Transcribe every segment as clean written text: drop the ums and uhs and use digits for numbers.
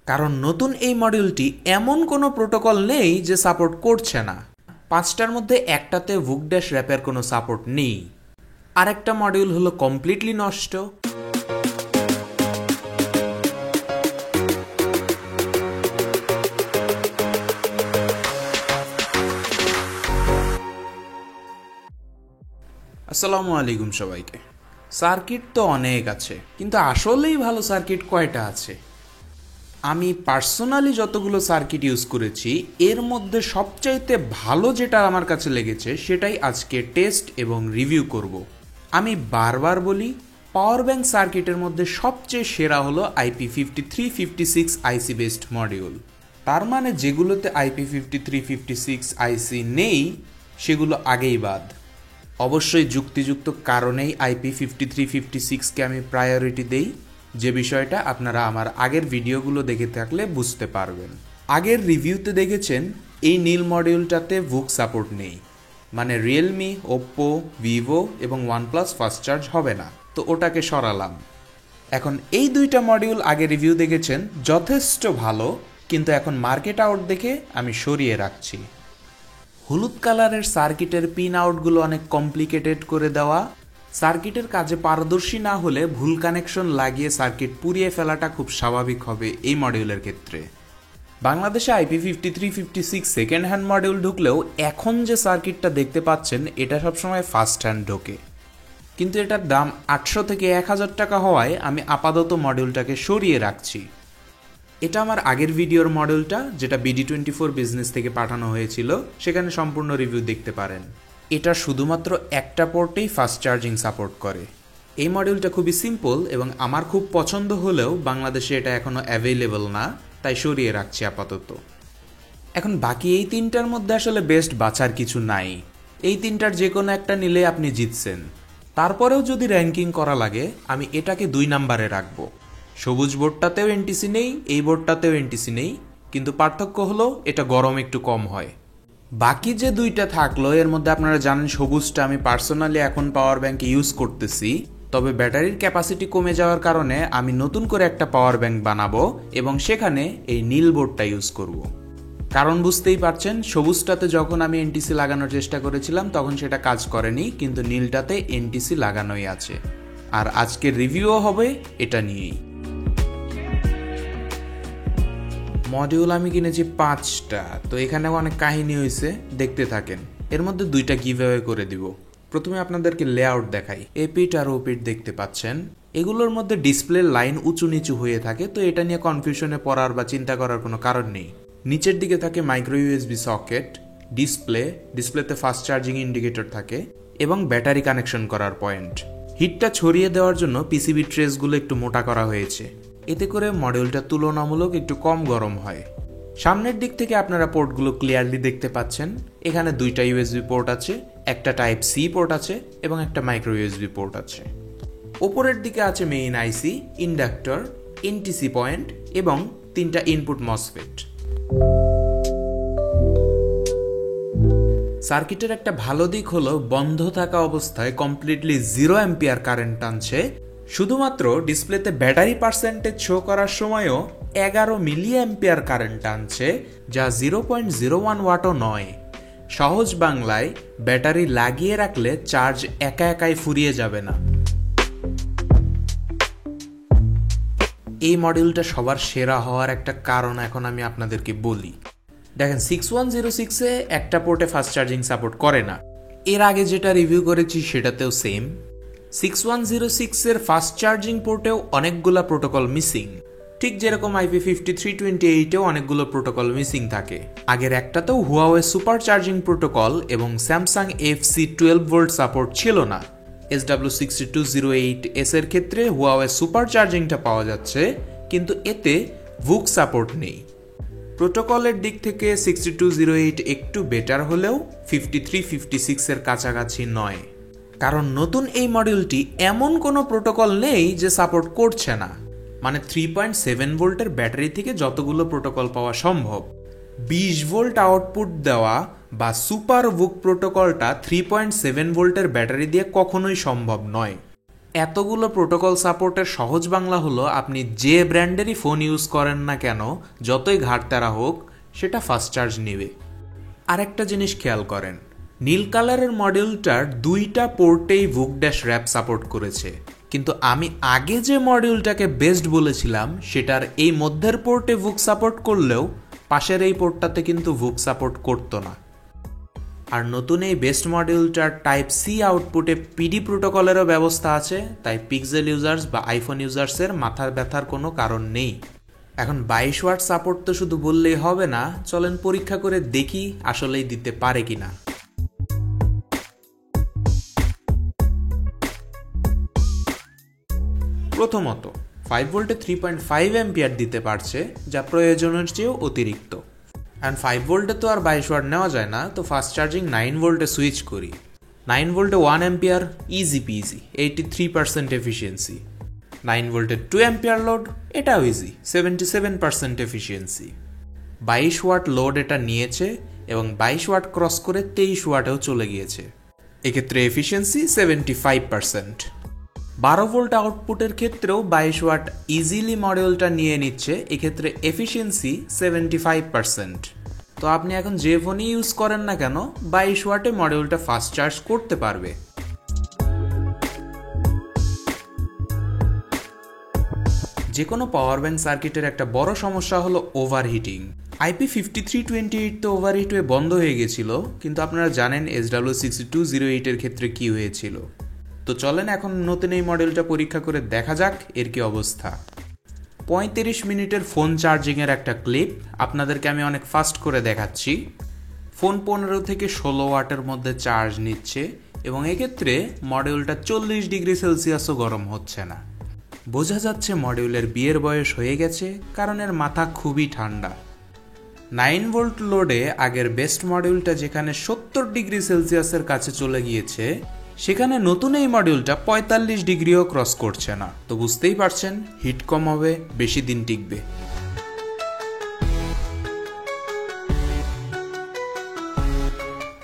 কারণ নতুন এই মডিউলটি এমন কোনো প্রোটোকল নেই যে সাপোর্ট করছে না। 5টার মধ্যে একটাতে ভুক ড্যাশ র্যাপের কোনো সাপোর্ট নেই। আরেকটা মডিউল হলো কমপ্লিটলি নষ্ট। আসসালামু আলাইকুম সবাইকে। সার্কিট তো অনেক আছে, কিন্তু আসলেই ভালো সার্কিট কয়টা আছে? আমি পার্সোনালি যতগুলো সার্কিট ইউজ করেছি এর মধ্যে সবচাইতে ভালো যেটা আমার কাছে লেগেছে সেটাই আজকে টেস্ট এবং রিভিউ করব। আমি বারবার বলি, পাওয়ার ব্যাংক সার্কিটের মধ্যে সবচেয়ে সেরা হলো IP5356 আইসি বেসড মডিউল। তার মানে যেগুলোতে IP5356 আইসি নেই সেগুলো আগেই বাদ। অবশ্যই যুক্তিযুক্ত কারণেই IP5356কে আমি প্রায়োরিটি দেই, যে বিষয়টা আপনারা আমার আগের ভিডিওগুলো দেখে থাকলে বুঝতে পারবেন। আগের রিভিউতে দেখেছেন এই নীল মডিউলটাতে ভুক সাপোর্ট নেই, মানে রিয়েলমি, ওপ্পো, ভিভো এবং ওয়ানপ্লাস ফাস্ট চার্জ হবে না, তো ওটাকে সরালাম। এখন এই দুইটা মডিউল আগে রিভিউ দেখেছেন যথেষ্ট ভালো, কিন্তু এখন মার্কেট আউট দেখে আমি সরিয়ে রাখছি। হলুদ কালারের সার্কিটের পিন আউটগুলো অনেক কমপ্লিকেটেড করে দেওয়া, সার্কিটের কাজে পারদর্শী না হলে ভুল কানেকশন লাগিয়ে সার্কিট পুড়িয়ে ফেলাটা খুব স্বাভাবিক হবে এই মডিউলের ক্ষেত্রে। বাংলাদেশে IP5356 সেকেন্ড হ্যান্ড মডিউল ঢুকলেও এখন যে সার্কিটটা দেখতে পাচ্ছেন এটা সবসময় ফার্স্ট হ্যান্ড ঢোকে, কিন্তু এটার দাম 800 থেকে 1000 টাকা হওয়ায় আমি আপাতত মডিউলটাকে সরিয়ে রাখছি। এটা আমার আগের ভিডিওর মডেলটা, যেটা BD24 বিজনেস থেকে পাঠানো হয়েছিল, সেখানে সম্পূর্ণ রিভিউ দেখতে পারেন। এটা শুধুমাত্র একটা পোর্টেই ফাস্ট চার্জিং সাপোর্ট করে। এই মডিউলটা খুবই সিম্পল এবং আমার খুব পছন্দ হলেও বাংলাদেশে এটা এখনও অ্যাভেলেবল না, তাই সরিয়ে রাখছি আপাতত। এখন বাকি এই তিনটার মধ্যে আসলে বেস্ট বাছার কিছু নাই। এই তিনটার যে কোনো একটা নিলে আপনি জিতছেন। তারপরেও যদি র্যাঙ্কিং করা লাগে আমি এটাকে 2 নম্বরে রাখবো। সবুজ বোর্ডটাতেও এনটিসি নেই, এই বোর্ডটাতেও এনটিসি নেই, কিন্তু পার্থক্য হলো এটা গরম একটু কম হয়। বাকি যে দুইটা থাকলো এর মধ্যে আপনারা জানেন সবুজটা আমি পার্সোনালি এখন পাওয়ার ব্যাংকে ইউজ করতেছি, তবে ব্যাটারির ক্যাপাসিটি কমে যাওয়ার কারণে আমি নতুন করে একটা পাওয়ার ব্যাংক বানাবো এবং সেখানে এই নীল বোর্ডটা ইউজ করব। কারণ বুঝতেই পারছেন, সবুজটাতে যখন আমি এনটিসি লাগানোর চেষ্টা করেছিলাম তখন সেটা কাজ করেনি, কিন্তু নীলটাতে এনটিসি লাগানোই আছে। আর আজকের রিভিউও হবে এটা নিয়েই। মডিউল আমি কিনেছি 5টা, তো এখানেও অনেক কাহিনী হয়েছে, দেখতে থাকেন। এর মধ্যে 2টা গিভঅ্যাওয়ে করে দিব। প্রথমে আপনাদেরকে লেআউট দেখাই। এপিট আর ওপিট দেখতে পাচ্ছেন, এগুলোর মধ্যে ডিসপ্লে লাইন উঁচু নিচু হয়ে থাকে, তো এটা নিয়ে কনফিউশনে পড়ার বা চিন্তা করার কোনো কারণ নেই। নিচের দিকে থাকে মাইক্রো ইউএসবি সকেট, ডিসপ্লেতে ফাস্ট চার্জিং ইন্ডিকেটর থাকে এবং ব্যাটারি কানেকশন করার পয়েন্ট। হিটটা ছড়িয়ে দেওয়ার জন্য পিসিবি ট্রেসগুলো একটু মোটা করা হয়েছে, এতে করে মডিউলটা তুলনামূলক একটু কম গরম হয়। সামনের দিক থেকে আপনারা পোর্টগুলো ক্লিয়ারলি দেখতে পাচ্ছেন। এখানে 2টা ইউএসবি পোর্ট আছে, একটা টাইপ সি পোর্ট আছে এবং একটা মাইক্রো ইউএসবি পোর্ট আছে। ওপরের দিকে আছে মেইন আইসি, ইন্ডাক্টর, এনটিসি পয়েন্ট এবং 3টা ইনপুট মসফেট। সার্কিটের একটা ভালো দিক হলো বন্ধ থাকা অবস্থায় কমপ্লিটলি 0 অ্যাম্পিয়ার কারেন্ট টানছে। শুধুমাত্র ডিসপ্লেতে ব্যাটারি পার্সেন্টেজ শো করার সময়ও 11 মিলি অ্যাম্পিয়ার কারেন্ট টানছে, যা 0.01 ওয়াটও নয়। সহজ বাংলায়, ব্যাটারি লাগিয়ে রাখলে চার্জ একা একাই ফুরিয়ে যাবে না। এই মডিউলটা সবার সেরা হওয়ার একটা কারণ এখন আমি আপনাদেরকে বলি। দেখেন, 6106-এ একটা পোর্টে ফাস্ট চার্জিং সাপোর্ট করে না। এর আগে যেটা রিভিউ করেছি সেটাতেও সেম। 6106-এর ফাস্ট চার্জিং পোর্টেও অনেকগুলো প্রোটোকল মিসিং, ঠিক যেরকম IP5328-এও অনেকগুলো প্রোটোকল মিসিং থাকে। আগের একটাতেও হুয়াওয়ে সুপার চার্জিং প্রোটোকল এবং স্যামসাং FC12 ভোল্ট সাপোর্ট ছিল না। SW6208S এর ক্ষেত্রে হুয়াওয়ে সুপার চার্জিংটা পাওয়া যাচ্ছে, কিন্তু এতে ভুক সাপোর্ট নেই। প্রোটোকলের দিক থেকে 6208 একটু বেটার হলেও 5356-এর কাছাকাছি নয়। কারণ নতুন এই মডিউলটি এমন কোনো প্রোটোকল নেই যে সাপোর্ট করছে না, মানে 3.7 ভোল্টের ব্যাটারি থেকে যতগুলো প্রোটোকল পাওয়া সম্ভব। 20 ভোল্ট আউটপুট দেওয়া বা সুপার ভুক প্রোটোকলটা 3.7 ভোল্টের ব্যাটারি দিয়ে কখনোই সম্ভব নয়। এতগুলো প্রোটোকল সাপোর্টের সহজ বাংলা হলো আপনি যে ব্র্যান্ডেরই ফোন ইউজ করেন না কেন, যতই ঘাটতারা হোক, সেটা ফাস্ট চার্জ নেবে। আরেকটা জিনিস খেয়াল করেন, নীল কালারের মডিউলটার 2টা পোর্টেই ভুক ড্যাশ র্যাপ সাপোর্ট করেছে, কিন্তু আমি আগে যে মডিউলটাকে বেস্ট বলেছিলাম সেটার এই মধ্যের পোর্টে ভুক সাপোর্ট করলেও পাশের এই পোর্টটাতে কিন্তু ভুক সাপোর্ট করতো না। আর নতুন এই বেস্ট মডিউলটার টাইপ সি আউটপুটে পিডি প্রোটোকলেরও ব্যবস্থা আছে, তাই পিক্সেল ইউজার্স বা আইফোন ইউজার্সের মাথার ব্যথার কোনো কারণ নেই। এখন 22 ওয়াট সাপোর্ট তো শুধু বললেই হবে না, চলেন পরীক্ষা করে দেখি আসলেই দিতে পারে কিনা। প্রথমত 5 ভোল্টে 3.5 অ্যাম্পিয়ার দিতে পারছে, যা প্রয়োজনের চেয়েও অতিরিক্ত। অ্যান্ড 5 ভোল্টে তো আর 22 ওয়াট নেওয়া যায় না, তো ফাস্ট চার্জিং 9 ভোল্টে সুইচ করি। 9 ভোল্টে 1 অ্যাম্পিয়ার, ইজি পিজি, 83% এফিসিয়েন্সি। 9 ভোল্টের 2 অ্যাম্পিয়ার লোড, এটাও ইজি, 77% এফিসিয়েন্সি। 22 ওয়াট লোড এটা নিয়েছে এবং 22 ওয়াট ক্রস করে 23 ওয়াটেও চলে গিয়েছে, এক্ষেত্রে এফিসিয়েন্সি 75%। 12 ভোল্ট আউটপুটের ক্ষেত্রেও 22 ওয়াট ইজিলি মডিউলটা নিয়ে নিচ্ছে, এক্ষেত্রে এফিসিয়েন্সি 75%। তো আপনি এখন যে ফোনই ইউজ করেন না কেন 22 ওয়াটে মডিউলটা ফাস্ট চার্জ করতে পারবে। যে কোনো পাওয়ার ব্যাংক সার্কিটের একটা বড় সমস্যা হলো ওভারহিটিং। IP5328 তো ওভারহিট হয়ে বন্ধ হয়ে গেছিল, কিন্তু আপনারা জানেন SW6208 এর ক্ষেত্রে কি হয়েছিল। তো চলেন এখন নতুন এই মডেলটা পরীক্ষা করে দেখা যাক এর কি অবস্থা। 35 মিনিটের ফোন চার্জিংয়ের একটা ক্লিপ আপনাদেরকে আমি অনেক ফাস্ট করে দেখাচ্ছি। ফোন 15 থেকে 16 ওয়াটের মধ্যে চার্জ নিচ্ছে এবং এক্ষেত্রে মডিউলটা 40 ডিগ্রি সেলসিয়াসও গরম হচ্ছে না। বোঝা যাচ্ছে মডিউলের বিয়ের বয়স হয়ে গেছে, কারণ এর মাথা খুবই ঠান্ডা। 9 ভোল্ট লোডে আগের বেস্ট মডিউলটা যেখানে 70 ডিগ্রি সেলসিয়াসের কাছে চলে গিয়েছে, সেখানে নতুন এই মডিউলটা 45 ডিগ্রিও ক্রস করছে না। তো বুঝতেই পারছেন হিট কম হবে, বেশি দিন টিকবে।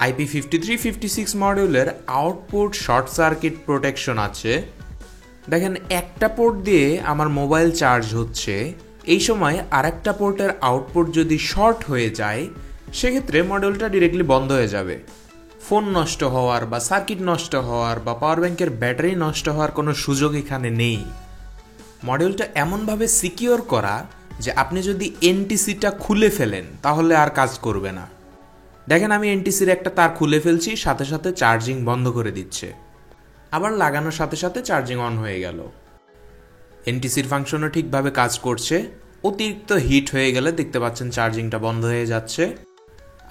IP5356 মডিউলের আউটপুট শর্ট সার্কিট প্রোটেকশন আছে। দেখেন একটা পোর্ট দিয়ে আমার মোবাইল চার্জ হচ্ছে, এই সময় আরেকটা পোর্টের আউটপুট যদি শর্ট হয়ে যায় সেক্ষেত্রে মডিউলটা ডিরেক্টলি বন্ধ হয়ে যাবে। ফোন নষ্ট হওয়ার বা সার্কিট নষ্ট হওয়ার বা পাওয়ার ব্যাংকের ব্যাটারি নষ্ট হওয়ার কোনো সুযোগ এখানে নেই। মডিউলটা এমনভাবে সিকিওর করা যে আপনি যদি এনটিসিটা খুলে ফেলেন তাহলে আর কাজ করবে না। দেখেন আমি এনটিসির একটা তার খুলে ফেলছি, সাথে সাথে চার্জিং বন্ধ করে দিচ্ছে, আবার লাগানোর সাথে সাথে চার্জিং অন হয়ে গেল। এনটিসির ফাংশনও ঠিকভাবে কাজ করছে। অতিরিক্ত হিট হয়ে গেলে দেখতে পাচ্ছেন চার্জিংটা বন্ধ হয়ে যাচ্ছে,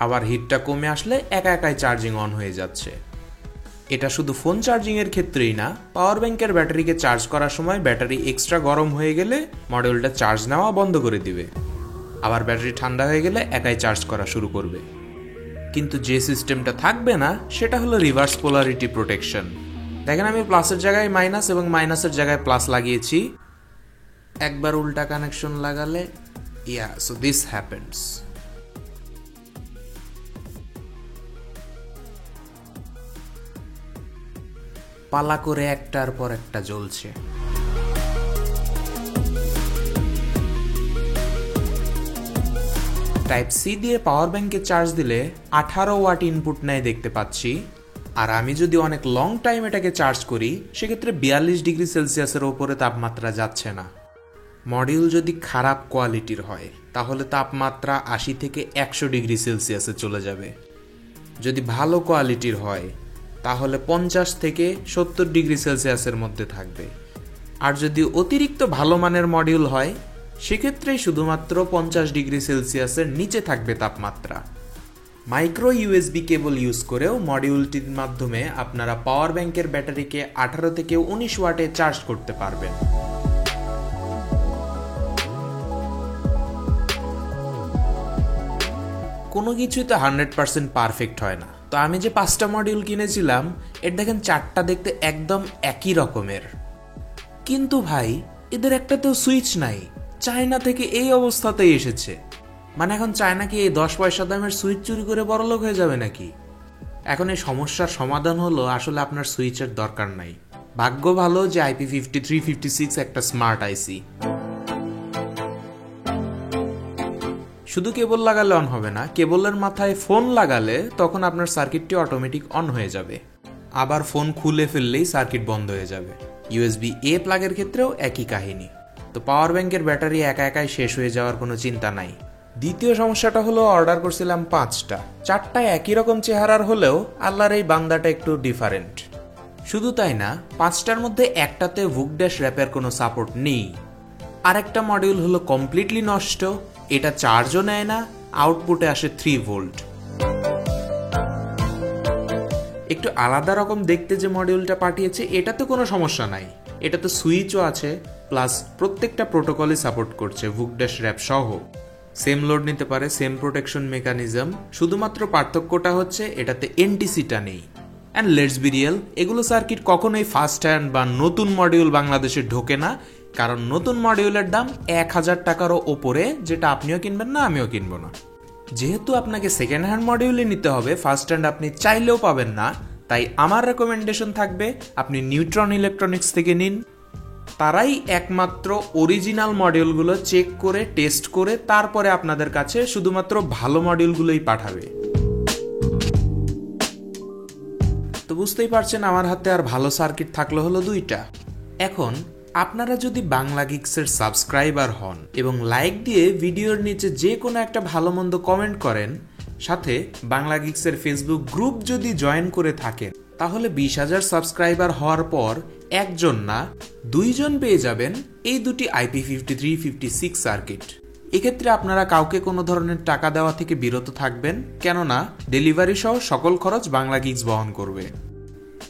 আবার হিটটা কমে আসলে একা একাই চার্জিং অন হয়ে যাচ্ছে। এটা শুধু ফোন চার্জিংয়ের ক্ষেত্রেই না, পাওয়ার ব্যাংকের ব্যাটারিকে চার্জ করার সময় ব্যাটারি এক্সট্রা গরম হয়ে গেলে মডিউলটা চার্জ নেওয়া বন্ধ করে দিবে, আবার ব্যাটারি ঠান্ডা হয়ে গেলে একাই চার্জ করা শুরু করবে। কিন্তু যে সিস্টেমটা থাকবে না সেটা হলো রিভার্স পোলারিটি প্রোটেকশন। দেখেন আমি প্লাসের জায়গায় মাইনাস এবং মাইনাসের জায়গায় প্লাস লাগিয়েছি। একবার উল্টা কানেকশন লাগালে সো দিস হ্যাপেন্স। পালা করে একটার পর একটা জ্বলছে। টাইপ সি দিয়ে পাওয়ার ব্যাংকে চার্জ দিলে 18 ওয়াট ইনপুট নেয় দেখতে পাচ্ছি, আর আমি যদি অনেক লং টাইম এটাকে চার্জ করি সেক্ষেত্রে 42 ডিগ্রি সেলসিয়াসের ওপরে তাপমাত্রা যাচ্ছে না। মডিউল যদি খারাপ কোয়ালিটির হয় তাহলে তাপমাত্রা 80 থেকে 100 ডিগ্রি সেলসিয়াসে চলে যাবে। যদি ভালো কোয়ালিটির হয় তাহলে 50 থেকে 70 ডিগ্রি সেলসিয়াসের মধ্যে থাকবে। আর যদি অতিরিক্ত ভালো মানের মডিউল হয় সেক্ষেত্রেই শুধুমাত্র 50 ডিগ্রি সেলসিয়াসের নিচে থাকবে তাপমাত্রা। মাইক্রো ইউএসবি কেবল ইউজ করেও মডিউলটির মাধ্যমে আপনারা পাওয়ার ব্যাংকের ব্যাটারিকে 18 থেকে 19 ওয়াটে চার্জ করতে পারবেন। কোনো কিছুই তো 100% পারফেক্ট হয় না। তো আমি যে 5টা মডিউল কিনেছিলাম এর দেখেন 4টা দেখতে একদম একই রকমের, কিন্তু ভাই এদের একটাতেও সুইচ নাই। চায়না থেকে এই অবস্থাতেই এসেছে, মানে এখন চায়না কি এই 10 পয়সা দামের সুইচ চুরি করে বড়লোক হয়ে যাবে নাকি? এখন এই সমস্যার সমাধান হলো আসলে আপনার সুইচের দরকার নাই, ভাগ্য ভালো যে IP5356 একটা স্মার্ট আইসি। শুধু কেবল লাগালে অন হবে না, কেবলের মাথায় ফোন লাগালে তখন আপনার সার্কিটটি অটোমেটিক অন হয়ে যাবে। আবার ফোন খুলে ফেললেই সার্কিট বন্ধ হয়ে যাবে। USB-A প্লাগের ক্ষেত্রেও একই কাহিনী। তো পাওয়ার ব্যাংকের ব্যাটারি একা একাই শেষ হয়ে যাওয়ার কোনো চিন্তা নাই। দ্বিতীয় সমস্যাটা হলো অর্ডার করছিলাম 5টা, 4টা একই রকম চেহারার হলেও আল্লাহর এই বান্দাটা একটু ডিফারেন্ট। শুধু তাই না, 5টার মধ্যে একটাতে ভুকড্যাশ র্যাপের কোনো সাপোর্ট নেই। আরেকটা মডিউল হলো কমপ্লিটলি নষ্ট, এটা চার্জও নেয় না, আউটপুটে আসে 3 ভোল্ট। একটু আলাদা রকম দেখতে যে মডিউলটা পাঠিয়েছে এটাতে কোনো সমস্যা নাই, এটাতে সুইচও আছে, প্লাস প্রত্যেকটা প্রোটোকলই সাপোর্ট করছে ভুকড্যাশ র্যাপ সহ। সেম লোড নিতে পারে, সেম প্রোটেকশন মেকানিজম, শুধুমাত্র পার্থক্যটা হচ্ছে এটাতে এনটিসিটা নেই। অ্যান্ড লেটস বি রিয়েল, এগুলো সার্কিট কখনোই ফার্স্ট হ্যান্ড বা নতুন মডিউল বাংলাদেশে ঢোকে না, কারণ নতুন মডিউলের দাম 1000 টাকারও ওপরে, যেটা আপনিও কিনবেন না, আমিও কিনবো না। যেহেতু আপনাকে সেকেন্ড হ্যান্ড মডিউলই নিতে হবে, ফার্স্ট হ্যান্ড আপনি চাইলেও পাবেন না, তাই আমার রেকমেন্ডেশন থাকবে আপনি নিউট্রন ইলেকট্রনিক্স থেকে নিন। তারাই একমাত্র অরিজিনাল মডিউলগুলো চেক করে টেস্ট করে তারপরে আপনাদের কাছে শুধুমাত্র ভালো মডিউলগুলোই পাঠাবে। তো বুঝতেই পারছেন আমার হাতে আর ভালো সার্কিট থাকলো হলো 2টা। এখন আপনারা যদি বাংলা গিক্সের সাবস্ক্রাইবার হন এবং লাইক দিয়ে ভিডিওর নিচে যে কোনো একটা ভালো মন্দ কমেন্ট করেন, সাথে বাংলা গিক্সের ফেসবুক গ্রুপ যদি জয়েন করে থাকেন, তাহলে 20,000 সাবস্ক্রাইবার হওয়ার পর 1জন না 2জন পেয়ে যাবেন এই দুটি IP5356 সার্কিট। এক্ষেত্রে আপনারা কাউকে কোনো ধরনের টাকা দেওয়া থেকে বিরত থাকবেন, কেননা ডেলিভারি সহ সকল খরচ বাংলা গিক্স বহন করবে।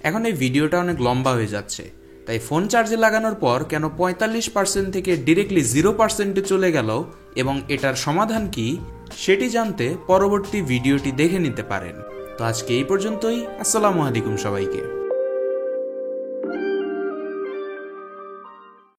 এখন এই ভিডিওটা অনেক লম্বা হয়ে যাচ্ছে, তাই ফোন চার্জে লাগানোর পর কেন 45% থেকে ডিরেক্টলি 0%-এ চলে গেল এবং এটার সমাধান কি সেটি জানতে পরবর্তী ভিডিওটি দেখে নিতে পারেন। তো আজকে এই পর্যন্তই। আসসালামু আলাইকুম সবাইকে।